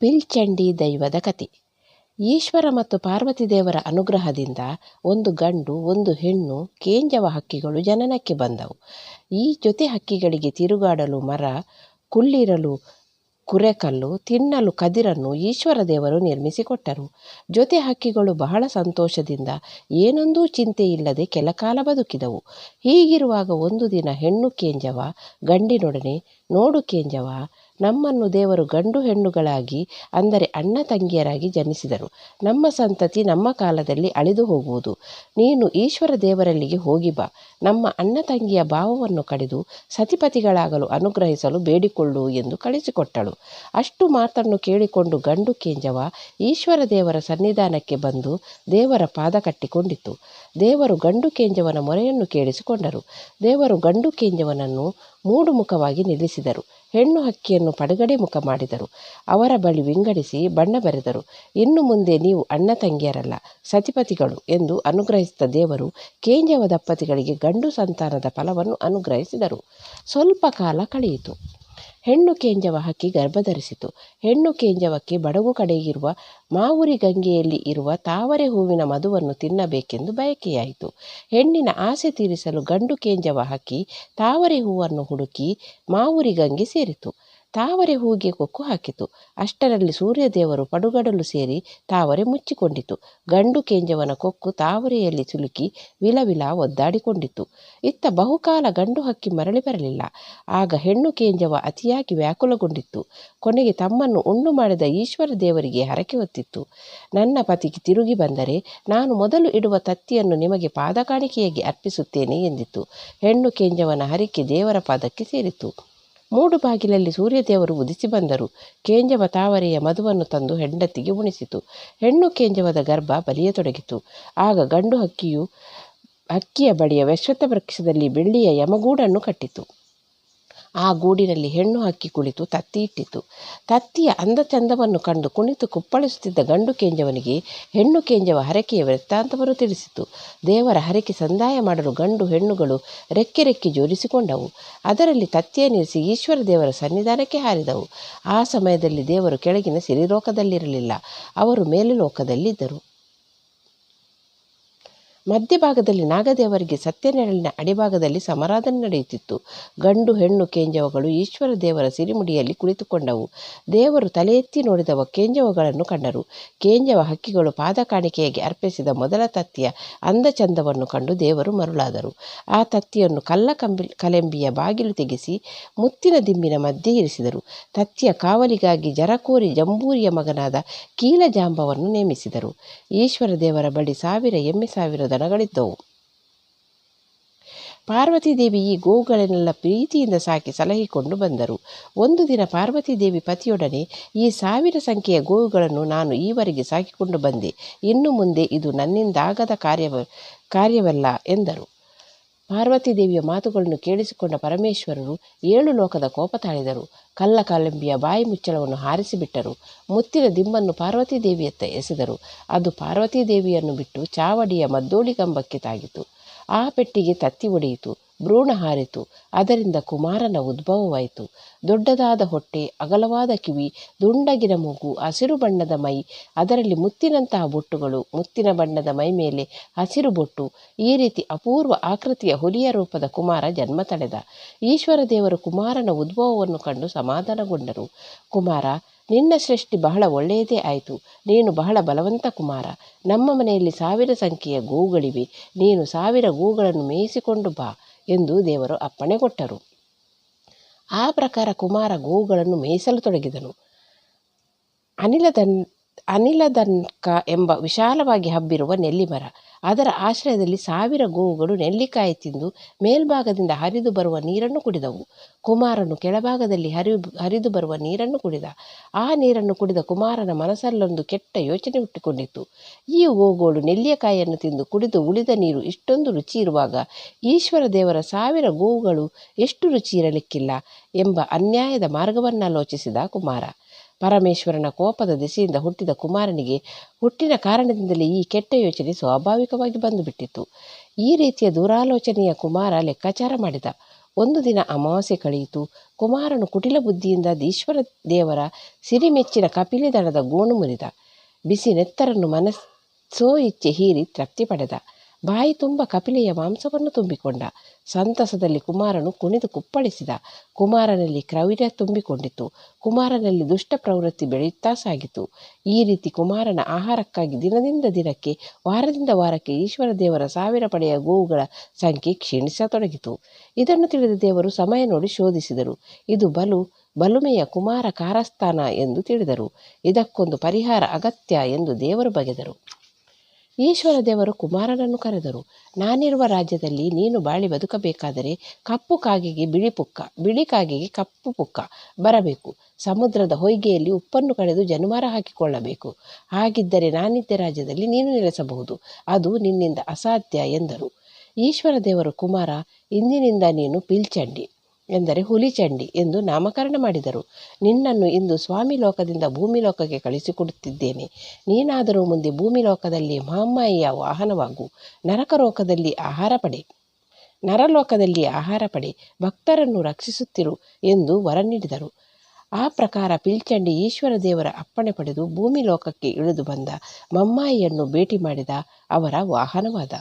ಪಿಲ್ಚಂಡಿ ದೈವದ ಕತೆ. ಈಶ್ವರ ಮತ್ತು ಪಾರ್ವತಿ ದೇವರ ಅನುಗ್ರಹದಿಂದ ಒಂದು ಗಂಡು ಒಂದು ಹೆಣ್ಣು ಕೇಂಜವ ಹಕ್ಕಿಗಳು ಜನನಕ್ಕೆ ಬಂದವು. ಈ ಜೊತೆ ಹಕ್ಕಿಗಳಿಗೆ ತಿರುಗಾಡಲು ಮರ, ಕುಳ್ಳಿರಲು ಕುರೆಕಲ್ಲು, ತಿನ್ನಲು ಕದಿರನ್ನು ಈಶ್ವರ ದೇವರು ನಿರ್ಮಿಸಿಕೊಟ್ಟರು. ಜೊತೆ ಹಕ್ಕಿಗಳು ಬಹಳ ಸಂತೋಷದಿಂದ ಏನೊಂದೂ ಚಿಂತೆ ಇಲ್ಲದೆ ಕೆಲಕಾಲ ಬದುಕಿದವು. ಹೀಗಿರುವಾಗ ಒಂದು ದಿನ ಹೆಣ್ಣು ಕೇಂಜವ ಗಂಡಿನೊಡನೆ, ನೋಡು ಕೇಂಜವ, ನಮ್ಮನ್ನು ದೇವರು ಗಂಡು ಹೆಣ್ಣುಗಳಾಗಿ, ಅಂದರೆ ಅಣ್ಣ ತಂಗಿಯರಾಗಿ ಜನಿಸಿದರು. ನಮ್ಮ ಸಂತತಿ ನಮ್ಮ ಕಾಲದಲ್ಲಿ ಅಳಿದು ಹೋಗುವುದು. ನೀನು ಈಶ್ವರ ದೇವರಲ್ಲಿಗೆ ಹೋಗಿ ಬಾ. ನಮ್ಮ ಅಣ್ಣ ತಂಗಿಯ ಭಾವವನ್ನು ಕಡಿದು ಸತಿಪತಿಗಳಾಗಲು ಅನುಗ್ರಹಿಸಲು ಬೇಡಿಕೊಳ್ಳು ಎಂದು ಕಳಿಸಿಕೊಟ್ಟಳು. ಅಷ್ಟು ಮಾತನ್ನು ಕೇಳಿಕೊಂಡು ಗಂಡು ಕೇಂಜವ ಈಶ್ವರ ದೇವರ ಸನ್ನಿಧಾನಕ್ಕೆ ಬಂದು ದೇವರ ಪಾದ ಕಟ್ಟಿಕೊಂಡಿತು. ದೇವರು ಗಂಡು ಕೇಂಜವನ ಮೊರೆಯನ್ನು ಕೇಳಿಸಿಕೊಂಡರು. ದೇವರು ಗಂಡು ಕೇಂಜವನನ್ನು ಮೂಡು ಮುಖವಾಗಿ ನಿಲ್ಲಿಸಿದರು. ಹೆಣ್ಣು ಹಕ್ಕಿಯನ್ನು ಪಡಗಡೆ ಮುಖ ಮಾಡಿದರು. ಅವರ ಬಳಿ ವಿಂಗಡಿಸಿ ಬಣ್ಣ ಬರೆದರು. ಇನ್ನು ಮುಂದೆ ನೀವು ಅಣ್ಣ ತಂಗಿಯರಲ್ಲ, ಸತಿಪತಿಗಳು ಎಂದು ಅನುಗ್ರಹಿಸಿದ ದೇವರು ಕೇಂಜವ ದಂಪತಿಗಳಿಗೆ ಗಂಡು ಸಂತಾನದ ಫಲವನ್ನು ಅನುಗ್ರಹಿಸಿದರು. ಸ್ವಲ್ಪ ಕಾಲ ಕಳೆಯಿತು. ಹೆಣ್ಣು ಕೇಂಜವ ಹಕ್ಕಿ ಗರ್ಭಧರಿಸಿತು. ಹೆಣ್ಣು ಕೇಂಜವಕ್ಕೆ ಬಡಗು ಕಡೆಗಿರುವ ಮಾವುರಿ ಗಂಗೆಯಲ್ಲಿ ಇರುವ ತಾವರೆ ಹೂವಿನ ಮಧುವನ್ನು ತಿನ್ನಬೇಕೆಂದು ಬಯಕೆಯಾಯಿತು. ಹೆಣ್ಣಿನ ಆಸೆ ತೀರಿಸಲು ಗಂಡು ಕೇಂಜವ ಹಕ್ಕಿ ತಾವರೆ ಹೂವನ್ನು ಹುಡುಕಿ ಮಾವುರಿ ಗಂಗೆ ಸೇರಿತು. ತಾವರೆ ಹೂವಿಗೆ ಕೊಕ್ಕು ಹಾಕಿತು. ಅಷ್ಟರಲ್ಲಿ ಸೂರ್ಯದೇವರು ಪಡುಗಡಲು ಸೇರಿ ತಾವರೆ ಮುಚ್ಚಿಕೊಂಡಿತು. ಗಂಡು ಕೇಂಜವನ ಕೊಕ್ಕು ತಾವರೆಯಲ್ಲಿ ಸಿಲುಕಿ ವಿಲವಿಲ ಒದ್ದಾಡಿಕೊಂಡಿತು. ಇತ್ತ ಬಹುಕಾಲ ಗಂಡು ಹಕ್ಕಿ ಮರಳಿ ಬರಲಿಲ್ಲ. ಆಗ ಹೆಣ್ಣು ಕೇಂಜವ ಅತಿಯಾಗಿ ವ್ಯಾಕುಲಗೊಂಡಿತ್ತು. ಕೊನೆಗೆ ತಮ್ಮನ್ನು ಉಂಡು ಮಾಡಿದ ಈಶ್ವರ ದೇವರಿಗೆ ಹರಕೆ ಹೊತ್ತಿತ್ತು. ನನ್ನ ಪತಿಗೆ ತಿರುಗಿ ಬಂದರೆ ನಾನು ಮೊದಲು ಇಡುವ ತತ್ತಿಯನ್ನು ನಿಮಗೆ ಪಾದ ಕಾಣಿಕೆಯಾಗಿ ಅರ್ಪಿಸುತ್ತೇನೆ ಎಂದಿತು. ಹೆಣ್ಣು ಕೇಂಜವನ ಹರಕೆ ದೇವರ ಪಾದಕ್ಕೆ ಸೇರಿತು. ಮೂಡು ಬಾಗಿಲಲ್ಲಿ ಸೂರ್ಯದೇವರು ಉದಿಸಿ ಬಂದರು. ಕೇಂಜವ ತಾವರೆಯ ಮಧುವನ್ನು ತಂದು ಹೆಂಡತಿಗೆ ಉಣಿಸಿತು. ಹೆಣ್ಣು ಕೇಂಜವದ ಗರ್ಭ ಬಲಿಯತೊಡಗಿತು. ಆಗ ಗಂಡು ಹಕ್ಕಿಯ ಬಳಿಯ ಶ್ವೇತ ವೃಕ್ಷದಲ್ಲಿ ಬೆಳ್ಳಿಯ ಯಮಗೂಡನ್ನು ಕಟ್ಟಿತು. ಆ ಗೂಡಿನಲ್ಲಿ ಹೆಣ್ಣು ಹಕ್ಕಿ ಕುಳಿತು ತತ್ತಿ ಇಟ್ಟಿತು. ತತ್ತಿಯ ಅಂದ ಚಂದವನ್ನು ಕಂಡು ಕುಣಿತು ಕುಪ್ಪಳಿಸುತ್ತಿದ್ದ ಗಂಡು ಕೇಂಜವನಿಗೆ ಹೆಣ್ಣು ಕೇಂಜವ ಹರಕೆಯ ವೃತ್ತಾಂತವನ್ನು ತಿಳಿಸಿತು. ದೇವರ ಹರಕೆ ಸಂದಾಯ ಮಾಡಲು ಗಂಡು ಹೆಣ್ಣುಗಳು ರೆಕ್ಕೆ ರೆಕ್ಕೆ ಜೋಡಿಸಿಕೊಂಡವು. ಅದರಲ್ಲಿ ತತ್ತಿಯನ್ನಿರಿಸಿ ಈಶ್ವರ ದೇವರ ಸನ್ನಿಧಾನಕ್ಕೆ ಹಾರಿದವು. ಆ ಸಮಯದಲ್ಲಿ ದೇವರು ಕೆಳಗಿನ ಸಿರಿಲೋಕದಲ್ಲಿರಲಿಲ್ಲ. ಅವರು ಮೇಲುಲೋಕದಲ್ಲಿದ್ದರು. ಮಧ್ಯಭಾಗದಲ್ಲಿ ನಾಗದೇವರಿಗೆ ಸತ್ಯನೆರಳಿನ ಅಡಿಭಾಗದಲ್ಲಿ ಸಮಾರಾಧನೆ ನಡೆಯುತ್ತಿತ್ತು. ಗಂಡು ಹೆಣ್ಣು ಕೇಂಜವಗಳು ಈಶ್ವರ ದೇವರ ಸಿರಿಮುಡಿಯಲ್ಲಿ ಕುಳಿತುಕೊಂಡವು. ದೇವರು ತಲೆ ಎತ್ತಿ ನೋಡಿದವ ಕೇಂಜವಗಳನ್ನು ಕಂಡರು. ಕೇಂಜವ ಹಕ್ಕಿಗಳು ಪಾದ ಕಾಣಿಕೆಯಾಗಿ ಅರ್ಪಿಸಿದ ಮೊದಲ ತತ್ತಿಯ ಅಂದ ಚಂದವನ್ನು ಕಂಡು ದೇವರು ಮರುಳಾದರು. ಆ ತತ್ತಿಯನ್ನು ಕಲೆಂಬಿಯ ಬಾಗಿಲು ತೆಗೆಸಿ ಮುತ್ತಿನ ದಿಂಬಿನ ಮಧ್ಯೆ ಇರಿಸಿದರು. ತತ್ತಿಯ ಕಾವಲಿಗಾಗಿ ಜರಕೋರಿ ಜಂಬೂರಿಯ ಮಗನಾದ ಕೀಲಜಾಂಬವನ್ನು ನೇಮಿಸಿದರು. ಈಶ್ವರ ದೇವರ ಬಳಿ 1000 ಎಮ್ಮೆ 1000 ದನಗಳಿದ್ದವು. ಪಾರ್ವತಿ ದೇವಿ ಈ ಗೋವುಗಳನ್ನೆಲ್ಲ ಪ್ರೀತಿಯಿಂದ ಸಾಕಿ ಸಲಹಿಕೊಂಡು ಬಂದರು. ಒಂದು ದಿನ ಪಾರ್ವತಿ ದೇವಿ ಪತಿಯೊಡನೆ, ಈ 1000 ಸಂಖ್ಯೆಯ ಗೋವುಗಳನ್ನು ನಾನು ಈವರೆಗೆ ಸಾಕಿಕೊಂಡು ಬಂದೆ. ಇನ್ನು ಮುಂದೆ ಇದು ನನ್ನಿಂದಾಗದ ಕಾರ್ಯವಲ್ಲ ಎಂದರು. ಪಾರ್ವತಿ ದೇವಿಯ ಮಾತುಗಳನ್ನು ಕೇಳಿಸಿಕೊಂಡ ಪರಮೇಶ್ವರರು 7 ಲೋಕದ ಕೋಪ ತಾಳಿದರು. ಕಲ್ಲಕಾಲಂಬಿಯ ಬಾಯಿ ಮುಚ್ಚಳವನ್ನು ಹಾರಿಸಿಬಿಟ್ಟರು. ಮುತ್ತಿನ ದಿಂಬನ್ನು ಪಾರ್ವತಿ ದೇವಿಯತ್ತ ಎಸೆದರು. ಅದು ಪಾರ್ವತಿ ದೇವಿಯನ್ನು ಬಿಟ್ಟು ಚಾವಡಿಯ ಮದ್ದೋಳಿ ಕಂಬಕ್ಕೆ ತಾಗಿತು. ಆ ಪೆಟ್ಟಿಗೆ ತತ್ತಿ ಒಡೆಯಿತು. ಭ್ರೂಣ ಹಾರಿತು. ಅದರಿಂದ ಕುಮಾರನ ಉದ್ಭವವಾಯಿತು. ದೊಡ್ಡದಾದ ಹೊಟ್ಟೆ, ಅಗಲವಾದ ಕಿವಿ, ದುಂಡಗಿನ ಮೂಗು, ಹಸಿರು ಬಣ್ಣದ ಮೈ, ಅದರಲ್ಲಿ ಮುತ್ತಿನಂತಹ ಬೊಟ್ಟುಗಳು, ಮುತ್ತಿನ ಬಣ್ಣದ ಮೈ ಮೇಲೆ ಹಸಿರು ಬೊಟ್ಟು, ಈ ರೀತಿ ಅಪೂರ್ವ ಆಕೃತಿಯ ಹುಲಿಯ ರೂಪದ ಕುಮಾರ ಜನ್ಮ ತಳೆದ. ಈಶ್ವರ ದೇವರು ಕುಮಾರನ ಉದ್ಭವವನ್ನು ಕಂಡು ಸಮಾಧಾನಗೊಂಡರು. ಕುಮಾರ, ನಿನ್ನ ಸೃಷ್ಟಿ ಬಹಳ ಒಳ್ಳೆಯದೇ ಆಯಿತು. ನೀನು ಬಹಳ ಬಲವಂತ ಕುಮಾರ. ನಮ್ಮ ಮನೆಯಲ್ಲಿ 1000 ಸಂಖ್ಯೆಯ ಗೋವುಗಳಿವೆ. ನೀನು 1000 ಗೋವುಗಳನ್ನು ಮೇಯಿಸಿಕೊಂಡು ಬಾ ಎಂದು ದೇವರು ಅಪ್ಪಣೆ ಕೊಟ್ಟರು. ಆ ಪ್ರಕಾರ ಕುಮಾರ ಗೋವುಗಳನ್ನು ಮೇಯಿಸಲು ತೊಡಗಿದನು. ಅನಿಲದನ್ಕ ಎಂಬ ವಿಶಾಲವಾಗಿ ಹಬ್ಬಿರುವ ನೆಲ್ಲಿಮರ, ಅದರ ಆಶ್ರಯದಲ್ಲಿ 1000 ಗೋವುಗಳು ನೆಲ್ಲಿಕಾಯಿ ತಿಂದು ಮೇಲ್ಭಾಗದಿಂದ ಹರಿದು ಬರುವ ನೀರನ್ನು ಕುಡಿದವು. ಕುಮಾರನು ಕೆಳಭಾಗದಲ್ಲಿ ಹರಿದು ಬರುವ ನೀರನ್ನು ಕುಡಿದ. ಆ ನೀರನ್ನು ಕುಡಿದ ಕುಮಾರನ ಮನಸ್ಸಲ್ಲೊಂದು ಕೆಟ್ಟ ಯೋಚನೆ ಹುಟ್ಟಿಕೊಂಡಿತು. ಈ ಗೋವುಗಳು ನೆಲ್ಲಿಕಾಯಿಯನ್ನು ತಿಂದು ಕುಡಿದು ಉಳಿದ ನೀರು ಇಷ್ಟೊಂದು ರುಚಿ ಇರುವಾಗ ಈಶ್ವರ ದೇವರ 1000 ಗೋವುಗಳು ಎಷ್ಟು ರುಚಿ ಇರಲಿಕ್ಕಿಲ್ಲ ಎಂಬ ಅನ್ಯಾಯದ ಮಾರ್ಗವನ್ನಾಲೋಚಿಸಿದ ಕುಮಾರ. ಪರಮೇಶ್ವರನ ಕೋಪದ ದೆಸೆಯಿಂದ ಹುಟ್ಟಿದ ಕುಮಾರನಿಗೆ ಹುಟ್ಟಿನ ಕಾರಣದಿಂದಲೇ ಈ ಕೆಟ್ಟ ಯೋಚನೆ ಸ್ವಾಭಾವಿಕವಾಗಿ ಬಂದುಬಿಟ್ಟಿತು. ಈ ರೀತಿಯ ದುರಾಲೋಚನೆಯ ಕುಮಾರ ಲೆಕ್ಕಾಚಾರ ಮಾಡಿದ. ಒಂದು ದಿನ ಅಮಾವಾಸ್ಯೆ ಕಳೆಯಿತು. ಕುಮಾರನು ಕುಟಿಲ ಬುದ್ಧಿಯಿಂದ ಈಶ್ವರ ದೇವರ ಸಿರಿಮೆಚ್ಚಿನ ಕಪಿಲೆ ದಳದ ಗೋಣು ಮುರಿದ. ಬಿಸಿ ನೆತ್ತರನ್ನು ಮನಸ್ಸೋ ಇಚ್ಛೆ ಹೀರಿ ತೃಪ್ತಿ ಪಡೆದ. ಬಾಯಿ ತುಂಬ ಕಪಿಲೆಯ ಮಾಂಸವನ್ನು ತುಂಬಿಕೊಂಡ. ಸಂತಸದಲ್ಲಿ ಕುಮಾರನು ಕುಣಿದು ಕುಪ್ಪಳಿಸಿದ. ಕುಮಾರನಲ್ಲಿ ಕ್ರೌರ್ಯ ತುಂಬಿಕೊಂಡಿತು. ಕುಮಾರನಲ್ಲಿ ದುಷ್ಟ ಪ್ರವೃತ್ತಿ ಬೆಳೆಯುತ್ತಾ ಸಾಗಿತು. ಈ ರೀತಿ ಕುಮಾರನ ಆಹಾರಕ್ಕಾಗಿ ದಿನದಿಂದ ದಿನಕ್ಕೆ, ವಾರದಿಂದ ವಾರಕ್ಕೆ ಈಶ್ವರ ದೇವರ 1000 ಪಡೆಯ ಗೋವುಗಳ ಸಂಖ್ಯೆ ಕ್ಷೀಣಿಸತೊಡಗಿತು. ಇದನ್ನು ತಿಳಿದ ದೇವರು ಸಮಯ ನೋಡಿ ಶೋಧಿಸಿದರು. ಇದು ಬಲುಮೆಯ ಕುಮಾರ ಕಾರಸ್ಥಾನ ಎಂದು ತಿಳಿದರು. ಇದಕ್ಕೊಂದು ಪರಿಹಾರ ಅಗತ್ಯ ಎಂದು ದೇವರು ಬಗೆದರು. ಈಶ್ವರ ದೇವರು ಕುಮಾರನನ್ನು ಕರೆದರು. ನಾನಿರುವ ರಾಜ್ಯದಲ್ಲಿ ನೀನು ಬಾಳಿ ಬದುಕಬೇಕಾದರೆ ಕಪ್ಪು ಕಾಗೆಗೆ ಬಿಳಿ ಪುಕ್ಕ, ಬಿಳಿ ಕಾಗೆಗೆ ಕಪ್ಪು ಪುಕ್ಕ ಬರಬೇಕು. ಸಮುದ್ರದ ಹೊಯ್ಗೆಯಲ್ಲಿ ಉಪ್ಪನ್ನು ಕಳೆದು ಜನುಮಾರ ಹಾಕಿಕೊಳ್ಳಬೇಕು. ಹಾಗಿದ್ದರೆ ನಾನಿದ್ದ ರಾಜ್ಯದಲ್ಲಿ ನೀನು ನೆಲೆಸಬಹುದು. ಅದು ನಿನ್ನಿಂದ ಅಸಾಧ್ಯ ಎಂದರು. ಈಶ್ವರ ದೇವರು ಕುಮಾರ, ಇಂದಿನಿಂದ ನೀನು ಪಿಲ್ಚಂಡಿ ಎಂದರೆ ಹುಲಿಚಂಡಿ ಎಂದು ನಾಮಕರಣ ಮಾಡಿದರು. ನಿನ್ನನ್ನು ಇಂದು ಸ್ವಾಮಿ ಲೋಕದಿಂದ ಭೂಮಿ ಲೋಕಕ್ಕೆ ಕಳಿಸಿಕೊಡುತ್ತಿದ್ದೇನೆ. ನೀನಾದರೂ ಮುಂದೆ ಭೂಮಿ ಲೋಕದಲ್ಲಿ ಮಹಮ್ಮಾಯಿಯ ವಾಹನವಾಗು. ನರಲೋಕದಲ್ಲಿ ಆಹಾರ ಪಡೆ, ಭಕ್ತರನ್ನು ರಕ್ಷಿಸುತ್ತಿರು ಎಂದು ವರ ನೀಡಿದರು. ಆ ಪ್ರಕಾರ ಪಿಲ್ಚಂಡಿ ಈಶ್ವರ ದೇವರ ಅಪ್ಪಣೆ ಪಡೆದು ಭೂಮಿ ಲೋಕಕ್ಕೆ ಇಳಿದು ಬಂದ. ಮಮ್ಮಾಯಿಯನ್ನು ಭೇಟಿ ಮಾಡಿದ. ಅವರ ವಾಹನವಾದ.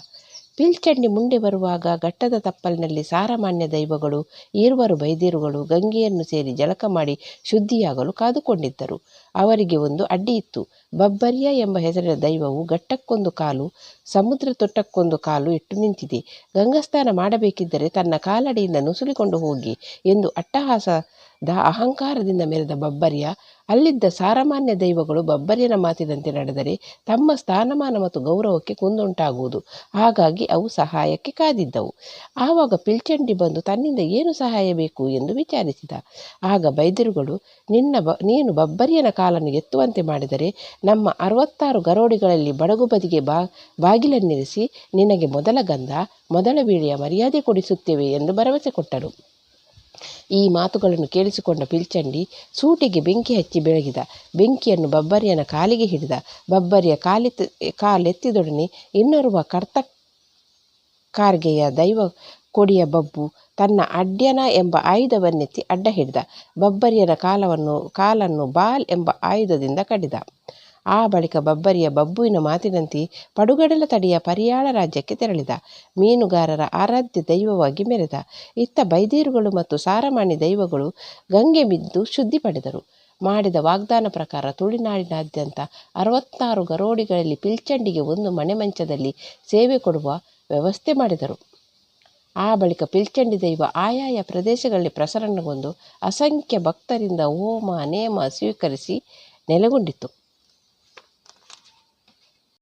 ಪಿಲ್ಚಂಡಿ ಮುಂದೆ ಬರುವಾಗ ಘಟ್ಟದ ತಪ್ಪಲಿನಲ್ಲಿ ಸಾರಮಾನ್ಯ ದೈವಗಳು, ಈರ್ವರು ಬೈದೇರುಗಳು ಗಂಗೆಯನ್ನು ಸೇರಿ ಜಳಕ ಮಾಡಿ ಶುದ್ಧಿಯಾಗಲು ಕಾದುಕೊಂಡಿದ್ದರು. ಅವರಿಗೆ ಒಂದು ಅಡ್ಡಿಯಿತ್ತು. ಬಬ್ಬರ್ಯ ಎಂಬ ಹೆಸರಿನ ದೈವವು ಘಟ್ಟಕ್ಕೊಂದು ಕಾಲು, ಸಮುದ್ರ ತೊಟ್ಟಕ್ಕೊಂದು ಕಾಲು ಇಟ್ಟು ನಿಂತಿದೆ. ಗಂಗಾಸ್ನಾನ ಮಾಡಬೇಕಿದ್ದರೆ ತನ್ನ ಕಾಲಡಿಯಿಂದ ನುಸುಳಿಕೊಂಡು ಹೋಗಿ ಎಂದು ಅಟ್ಟಹಾಸದ ಅಹಂಕಾರದಿಂದ ಮೆರೆದ ಬಬ್ಬರ್ಯ, ಅಲ್ಲಿದ್ದ ಸಾರಮಾನ್ಯ ದೈವಗಳು ಬಬ್ಬರ್ಯನ ಮಾತಿನಂತೆ ನಡೆದರೆ ತಮ್ಮ ಸ್ಥಾನಮಾನ ಮತ್ತು ಗೌರವಕ್ಕೆ ಕುಂದುಂಟಾಗುವುದು. ಹಾಗಾಗಿ ಅವು ಸಹಾಯಕ್ಕೆ ಕಾದಿದ್ದವು. ಆವಾಗ ಪಿಲ್ಚಂಡಿ ಬಂದು ತನ್ನಿಂದ ಏನು ಸಹಾಯ ಬೇಕು ಎಂದು ವಿಚಾರಿಸಿದ. ಆಗ ಬೈದಿರುಗಳು, ನೀನು ಬಬ್ಬರ್ಯನ ಕಾಲನ್ನು ಎತ್ತುವಂತೆ ಮಾಡಿದರೆ ನಮ್ಮ 66 ಗರೋಡಿಗಳಲ್ಲಿ ಬಡಗು ಬದಿಗೆ ಬಾಗಿಲನ್ನಿರಿಸಿ ನಿನಗೆ ಮೊದಲ ಗಂಧ, ಮೊದಲ ಬೀಳೆಯ ಮರ್ಯಾದೆ ಕೊಡಿಸುತ್ತೇವೆ ಎಂದು ಭರವಸೆ ಕೊಟ್ಟರು. ಈ ಮಾತುಗಳನ್ನು ಕೇಳಿಸಿಕೊಂಡ ಪಿಲ್ಚಂಡಿ ಸೂಟಿಗೆ ಬೆಂಕಿ ಹಚ್ಚಿ ಬೆಳಗಿದ. ಬೆಂಕಿಯನ್ನು ಬಬ್ಬರ್ಯನ ಕಾಲಿಗೆ ಹಿಡಿದ. ಬಬ್ಬರ್ಯ ಕಾಲೆತ್ತಿದೊಡನೆ ಇನ್ನೋರ್ವ ಕರ್ತಕಾರ್ಗೆಯ ದೈವ ಕೊಡಿಯ ಬಬ್ಬು ತನ್ನ ಅಡ್ಯನ ಎಂಬ ಆಯುಧವನ್ನೆತ್ತಿ ಅಡ್ಡ ಹಿಡಿದ. ಬಬ್ಬರ್ಯನ ಕಾಲನ್ನು ಬಾಲ್ ಎಂಬ ಆಯುಧದಿಂದ ಕಡಿದ. ಆ ಬಳಿಕ ಬಬ್ಬರ್ಯ ಬಬ್ಬುವಿನ ಮಾತಿನಂತೆ ಪಡುಗಡಲ ತಡಿಯ ಪರಿಯಾಳ ರಾಜ್ಯಕ್ಕೆ ತೆರಳಿದ. ಮೀನುಗಾರರ ಆರಾಧ್ಯ ದೈವವಾಗಿ ಮೆರೆದ. ಇತ್ತ ಬೈದೇರುಗಳು ಮತ್ತು ಸಾರಮಾನ್ಯ ದೈವಗಳು ಗಂಗೆ ಮಿದ್ದು ಶುದ್ಧಿ ಪಡೆದರು. ಮಾಡಿದ ವಾಗ್ದಾನ ಪ್ರಕಾರ ತುಳುನಾಡಿನಾದ್ಯಂತ 66 ಗರೋಡಿಗಳಲ್ಲಿ ಪಿಲ್ಚಂಡಿಗೆ ಒಂದು ಮನೆ ಮಂಚದಲ್ಲಿ ಸೇವೆ ಕೊಡುವ ವ್ಯವಸ್ಥೆ ಮಾಡಿದರು. ಆ ಬಳಿಕ ಪಿಲ್ಚಂಡಿ ದೈವ ಆಯಾಯ ಪ್ರದೇಶಗಳಲ್ಲಿ ಪ್ರಸರಣಗೊಂಡು ಅಸಂಖ್ಯ ಭಕ್ತರಿಂದ ಹೋಮ ನೇಮ ಸ್ವೀಕರಿಸಿ ನೆಲೆಗೊಂಡಿತು.